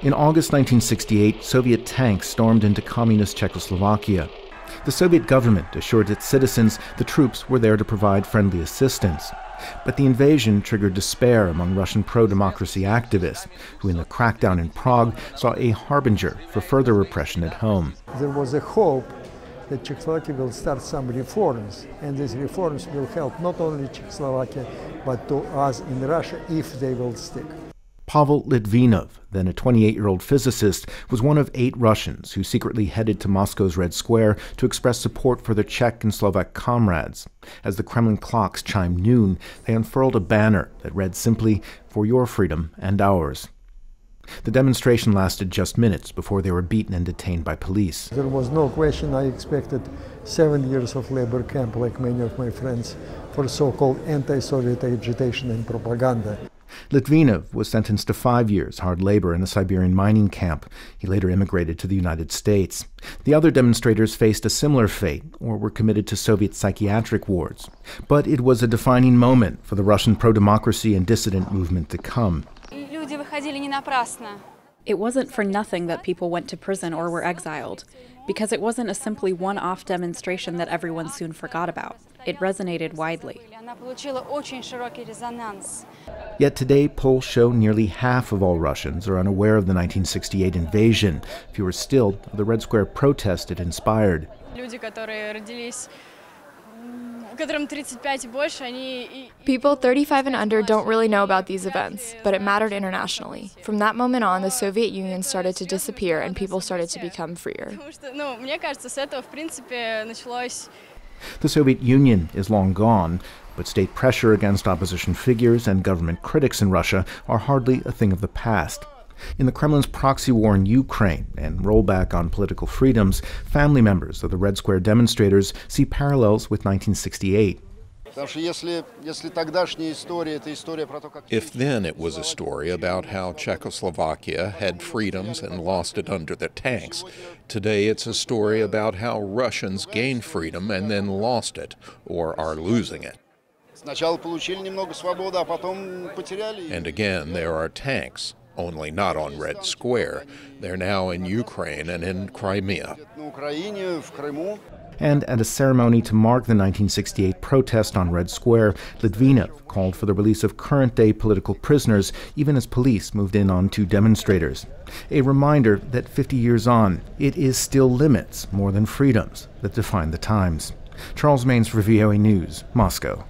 In August 1968, Soviet tanks stormed into communist Czechoslovakia. The Soviet government assured its citizens the troops were there to provide friendly assistance. But the invasion triggered despair among Russian pro-democracy activists, who in the crackdown in Prague saw a harbinger for further repression at home. There was a hope that Czechoslovakia will start some reforms, and these reforms will help not only Czechoslovakia, but to us in Russia if they will stick. Pavel Litvinov, then a 28-year-old physicist, was one of 8 Russians who secretly headed to Moscow's Red Square to express support for their Czech and Slovak comrades. As the Kremlin clocks chimed noon, they unfurled a banner that read simply, "For your freedom and ours." The demonstration lasted just minutes before they were beaten and detained by police. There was no question. I expected 7 years of labor camp, like many of my friends, for so-called anti-Soviet agitation and propaganda. Litvinov was sentenced to 5 years hard labor in a Siberian mining camp. He later immigrated to the United States. The other demonstrators faced a similar fate or were committed to Soviet psychiatric wards. But it was a defining moment for the Russian pro-democracy and dissident movement to come. It wasn't for nothing that people went to prison or were exiled, because it wasn't a simply one-off demonstration that everyone soon forgot about. It resonated widely. Yet today, polls show nearly half of all Russians are unaware of the 1968 invasion. Fewer still of the Red Square protest it inspired. People 35 and under don't really know about these events, but it mattered internationally. From that moment on, the Soviet Union started to disappear and people started to become freer. The Soviet Union is long gone, but state pressure against opposition figures and government critics in Russia are hardly a thing of the past. In the Kremlin's proxy war in Ukraine and rollback on political freedoms, family members of the Red Square demonstrators see parallels with 1968. If then it was a story about how Czechoslovakia had freedoms and lost it under the tanks, today it's a story about how Russians gained freedom and then lost it, or are losing it. And again, there are tanks, only not on Red Square. They're now in Ukraine and in Crimea. And at a ceremony to mark the 1968 protest on Red Square, Litvinov called for the release of current-day political prisoners, even as police moved in on 2 demonstrators. A reminder that 50 years on, it is still limits more than freedoms that define the times. Charles Maynes for VOA News, Moscow.